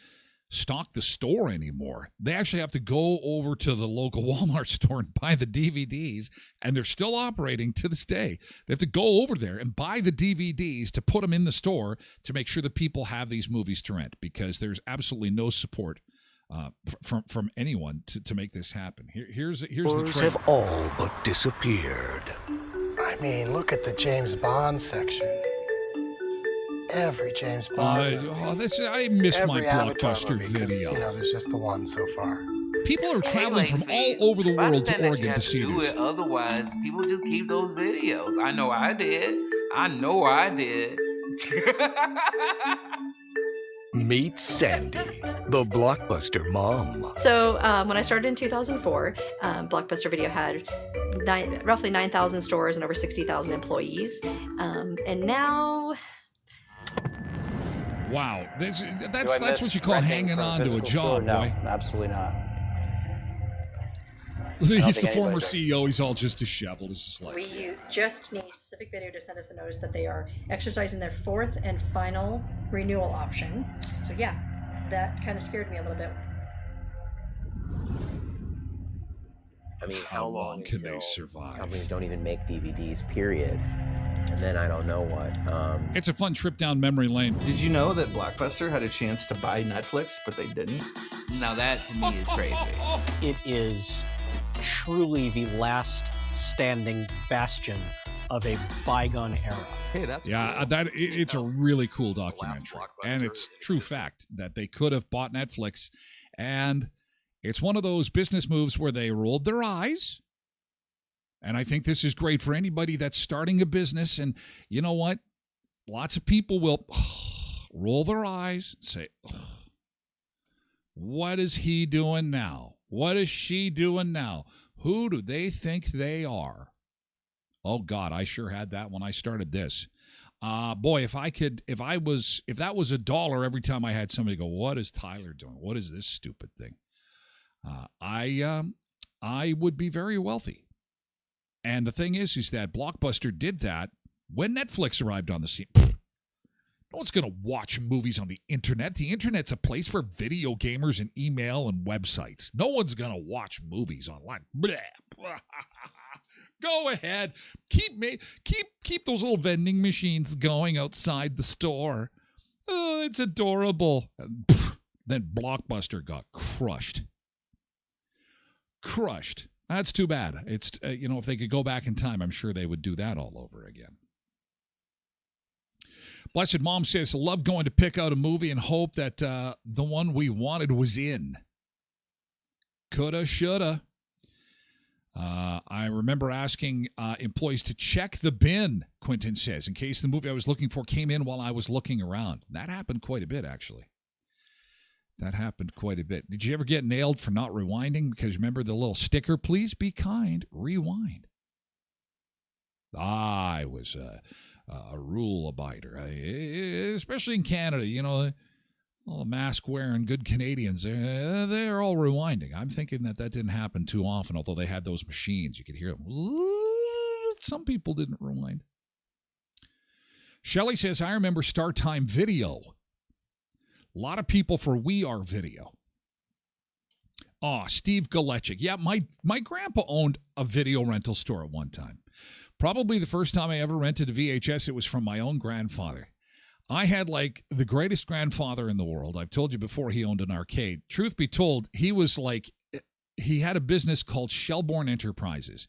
S1: stock the store anymore. They actually have to go over to the local Walmart store and buy the DVDs, and they're still operating to this day. They have to go over there and buy the DVDs to put them in the store to make sure that people have these movies to rent, because there's absolutely no support from anyone to make this happen. Here's the trailer.
S3: Have all but disappeared.
S4: I mean, look at the James Bond section. Every James Bond movie.
S1: I miss my
S4: Every Avatar
S1: Blockbuster
S4: movie, 'cause,
S1: video.
S4: You know, there's just the one so far.
S1: People are traveling from all over the world to Oregon to see these.
S5: Otherwise, people just keep those videos. I know I did.
S3: Meet Sandy, the Blockbuster mom.
S6: So when I started in 2004, Blockbuster Video had roughly 9,000 stores and over 60,000 employees. And now...
S1: Wow, that's what you call hanging on to a job,
S7: no,
S1: boy.
S7: Absolutely not.
S1: He's the former CEO. He's all just disheveled. It's just like,
S6: We just need Pacific Video to send us a notice that they are exercising their fourth and final renewal option. So yeah, that kind of scared me a little bit.
S8: I mean,
S1: how long can they survive?
S8: Companies don't even make DVDs, period. And then I don't know what.
S1: It's a fun trip down memory lane.
S9: Did you know that Blockbuster had a chance to buy Netflix, but they didn't?
S5: Now that to me is crazy.
S7: It is truly the last standing bastion of a bygone era.
S9: Hey, that's
S1: Yeah,
S9: cool.
S1: it's a really cool documentary, and it's true fact that they could have bought Netflix, and it's one of those business moves where they rolled their eyes. And I think this is great for anybody that's starting a business. And you know what? Lots of people will roll their eyes and say, what is he doing now? What is she doing now? Who do they think they are? Oh, God, I sure had that when I started this. Boy, if that was $1 every time I had somebody go, what is Tyler doing? What is this stupid thing? I would be very wealthy. And the thing is that Blockbuster did that when Netflix arrived on the scene. No one's going to watch movies on the internet. The internet's a place for video gamers and email and websites. No one's going to watch movies online. Go ahead. Keep those little vending machines going outside the store. Oh, it's adorable. Then Blockbuster got crushed. That's too bad. It's if they could go back in time, I'm sure they would do that all over again. Blessed Mom says, love going to pick out a movie and hope that the one we wanted was in. Coulda, shoulda. I remember asking employees to check the bin, Quentin says, in case the movie I was looking for came in while I was looking around. That happened quite a bit, actually. Did you ever get nailed for not rewinding? Because remember the little sticker, please be kind, rewind. I was a rule abider, especially in Canada. All the mask-wearing good Canadians, they're all rewinding. I'm thinking that didn't happen too often, although they had those machines. You could hear them. Some people didn't rewind. Shelley says, I remember Start Time Video. A lot of people for We Are Video. Oh, Steve Galechik. Yeah, my grandpa owned a video rental store at one time. Probably the first time I ever rented a VHS, it was from my own grandfather. I had like the greatest grandfather in the world. I've told you before he owned an arcade. Truth be told, he had a business called Shelbourne Enterprises.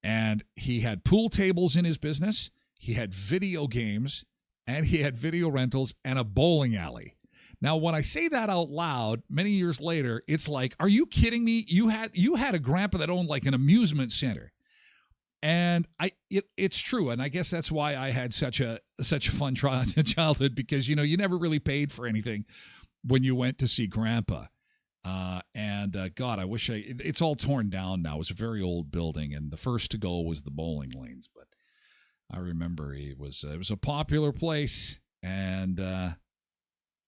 S1: And he had pool tables in his business. He had video games, and he had video rentals and a bowling alley. Now, when I say that out loud, many years later, it's like, are you kidding me? You had a grandpa that owned like an amusement center. And it's true. And I guess that's why I had such a fun childhood, because, you never really paid for anything when you went to see grandpa. God, I wish it's all torn down now. It was a very old building, and the first to go was the bowling lanes. But I remember it was a popular place, and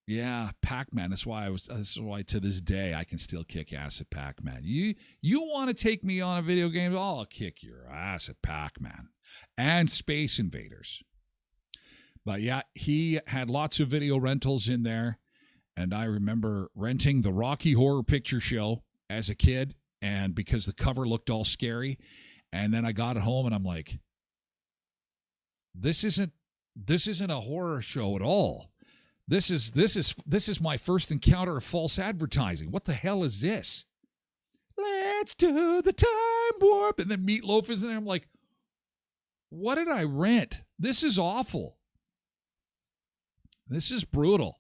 S1: Yeah, Pac-Man. This is why to this day I can still kick ass at Pac-Man. You want to take me on a video game? I'll kick your ass at Pac-Man and Space Invaders. But yeah, he had lots of video rentals in there, and I remember renting the Rocky Horror Picture Show as a kid, and because the cover looked all scary, and then I got it home and I'm like, this isn't a horror show at all. This is my first encounter of false advertising. What the hell is this? Let's do the time warp. And then Meatloaf is in there. I'm like, what did I rent? This is awful. This is brutal.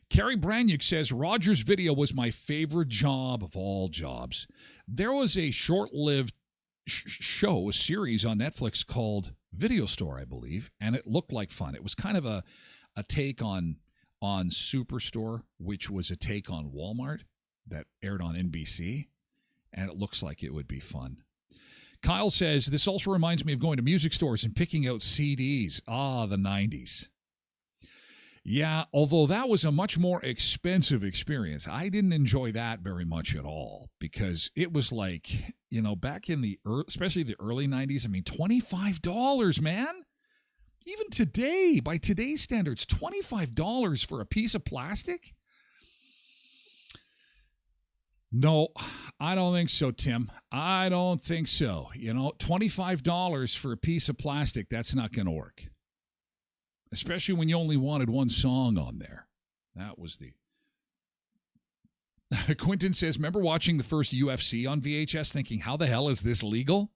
S1: Carrie Branyuk says, Roger's Video was my favorite job of all jobs. There was a short-lived show, a series on Netflix called Video Store, I believe, and it looked like fun. It was kind of a take on Superstore, which was a take on Walmart that aired on NBC, and it looks like it would be fun. Kyle says, this also reminds me of going to music stores and picking out CDs. Ah, the 90s. Yeah, although that was a much more expensive experience. I didn't enjoy that very much at all because it was like, back in especially the early 90s, I mean, $25, man. Even today, by today's standards, $25 for a piece of plastic? No, I don't think so, Tim. I don't think so. $25 for a piece of plastic, that's not going to work. Especially when you only wanted one song on there. That was the... Quentin says, remember watching the first UFC on VHS thinking, how the hell is this legal?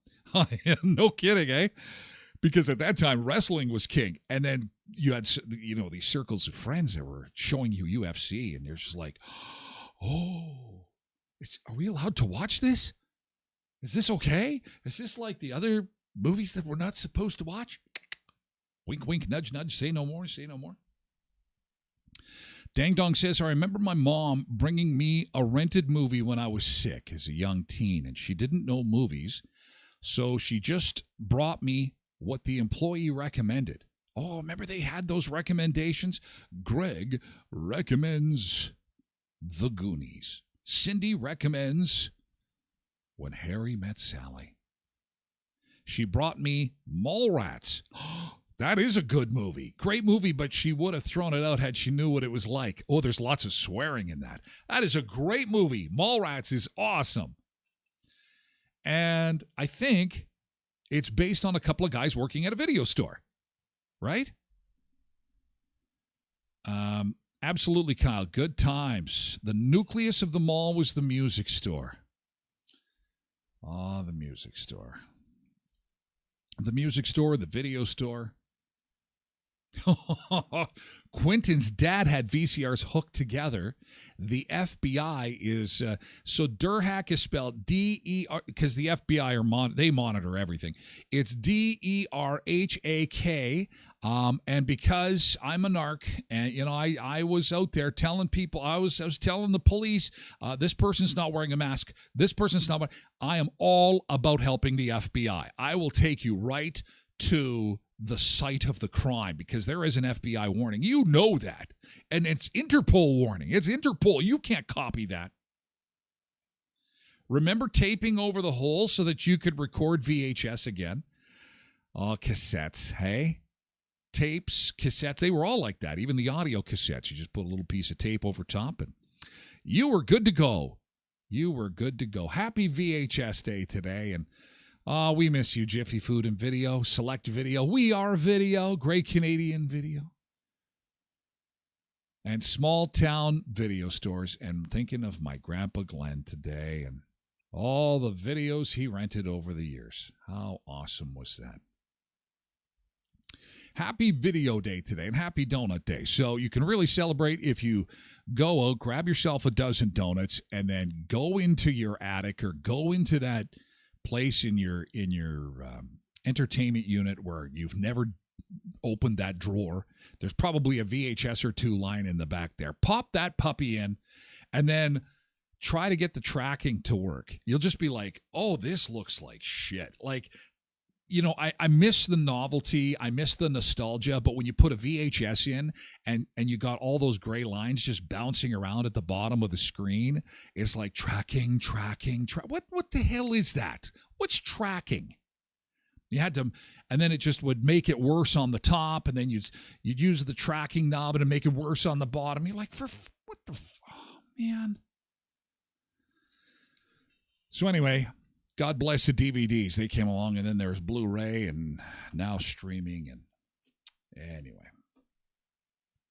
S1: No kidding, eh? Because at that time, wrestling was king. And then you had, these circles of friends that were showing you UFC. And you're just like, oh, are we allowed to watch this? Is this okay? Is this like the other movies that we're not supposed to watch? Wink, wink, nudge, nudge, say no more, say no more. Dang Dong says, I remember my mom bringing me a rented movie when I was sick as a young teen, and she didn't know movies, so she just brought me what the employee recommended. Oh, remember they had those recommendations? Greg recommends The Goonies. Cindy recommends When Harry Met Sally. She brought me Mallrats. That is a good movie. Great movie, but she would have thrown it out had she knew what it was like. Oh, there's lots of swearing in that. That is a great movie. Mallrats is awesome. And I think it's based on a couple of guys working at a video store, right? Absolutely, Kyle. Good times. The nucleus of the mall was the music store. The music store. The music store, the video store. Quentin's dad had VCRs hooked together. The FBI is so Derhack is spelled D-E-R because the FBI they monitor everything. It's D-E-R-H-A-K. And because I'm a narc, and I was out there telling people, I was telling the police, this person's not wearing a mask. This person's not wearing. I am all about helping the FBI. I will take you right to the site of the crime because there is an FBI warning. You know that. And it's Interpol warning. It's Interpol. You can't copy that. Remember taping over the hole so that you could record VHS again? Oh, cassettes, hey? Tapes, cassettes, they were all like that. Even the audio cassettes. You just put a little piece of tape over top and you were good to go. You were good to go. Happy VHS Day today. And we miss you, Jiffy Food and Video, Select Video, We Are Video, Great Canadian Video, and small town video stores. And thinking of my grandpa Glen today and all the videos he rented over the years. How awesome was that? Happy Video Day today and Happy Donut Day. So you can really celebrate if you go out, grab yourself a dozen donuts, and then go into your attic or go into that place in your entertainment unit where you've never opened that drawer. There's probably a VHS or two lying in the back there. Pop that puppy in and then try to get the tracking to work. You'll just be like, oh, this looks like shit. Like, I miss the novelty. I miss the nostalgia. But when you put a VHS in and you got all those gray lines just bouncing around at the bottom of the screen, it's like tracking. What the hell is that? What's tracking? You had to, and then it just would make it worse on the top, and then you'd use the tracking knob and make it worse on the bottom. You're like, oh, man. So anyway, God bless the DVDs. They came along, and then there's Blu-ray, and now streaming, and anyway.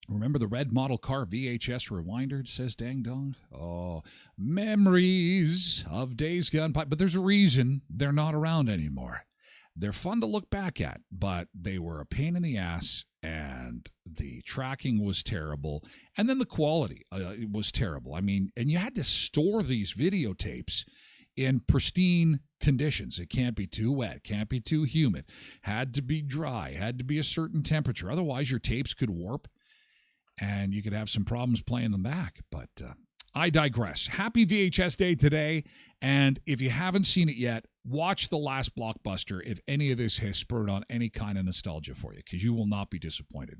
S1: Remember the red model car VHS rewinder, says Dang Dong? Oh, memories of days gone by. But there's a reason they're not around anymore. They're fun to look back at, but they were a pain in the ass, and the tracking was terrible, and then the quality was terrible. I mean, and you had to store these videotapes in pristine conditions. It can't be too wet, can't be too humid, had to be dry, had to be a certain temperature. Otherwise, your tapes could warp, and you could have some problems playing them back. But I digress. Happy VHS Day today, and if you haven't seen it yet, watch The Last Blockbuster if any of this has spurred on any kind of nostalgia for you, because you will not be disappointed.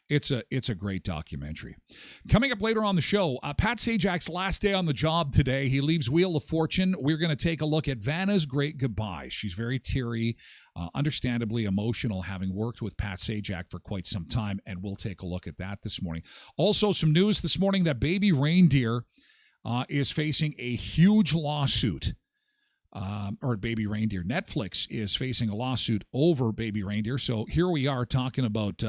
S1: It's a great documentary. Coming up later on the show, Pat Sajak's last day on the job today. He leaves Wheel of Fortune. We're going to take a look at Vanna's great goodbye. She's very teary, understandably emotional, having worked with Pat Sajak for quite some time, and we'll take a look at that this morning. Also, some news this morning that Baby Reindeer is facing a huge lawsuit. Or Baby Reindeer. Netflix is facing a lawsuit over Baby Reindeer. So here we are talking about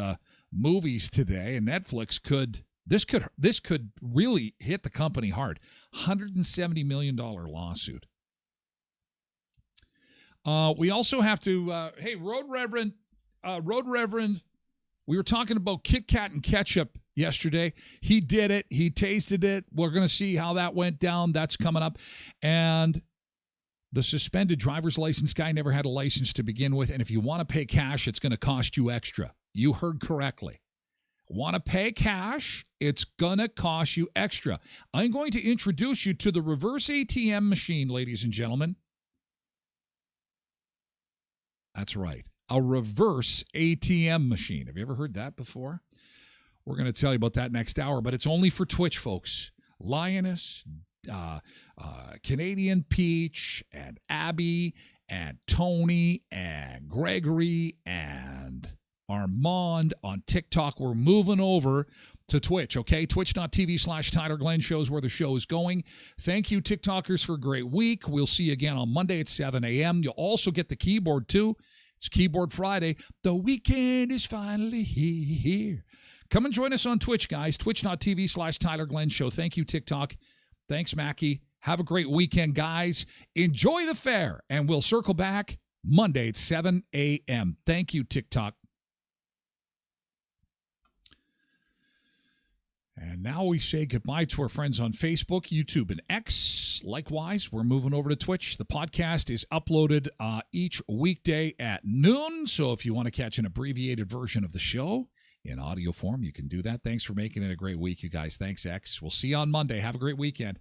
S1: movies today, and Netflix could really hit the company hard. $170 million lawsuit. We also have to, hey, Road Reverend, we were talking about Kit Kat and ketchup yesterday. He did it. He tasted it. We're going to see how that went down. That's coming up. And the suspended driver's license guy never had a license to begin with, and if you want to pay cash, it's going to cost you extra. You heard correctly. Want to pay cash? It's going to cost you extra. I'm going to introduce you to the reverse ATM machine, ladies and gentlemen. That's right. A reverse ATM machine. Have you ever heard that before? We're going to tell you about that next hour, but it's only for Twitch, folks. Lioness, Canadian Peach, and Abby, and Tony, and Gregory, and Armand on TikTok. We're moving over to Twitch, okay? Twitch.tv/Tyler Glen shows where the show is going. Thank you, TikTokers, for a great week. We'll see you again on Monday at 7 a.m. You'll also get the keyboard, too. It's Keyboard Friday. The weekend is finally here. Come and join us on Twitch, guys. Twitch.tv/Tyler Glen show. Thank you, TikTok. Thanks, Mackie. Have a great weekend, guys. Enjoy the fair, and we'll circle back Monday at 7 a.m. Thank you, TikTok. And now we say goodbye to our friends on Facebook, YouTube, and X. Likewise, we're moving over to Twitch. The podcast is uploaded each weekday at noon, so if you want to catch an abbreviated version of the show in audio form, you can do that. Thanks for making it a great week, you guys. Thanks, X. We'll see you on Monday. Have a great weekend.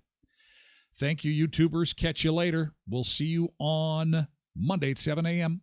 S1: Thank you, YouTubers. Catch you later. We'll see you on Monday at 7 a.m.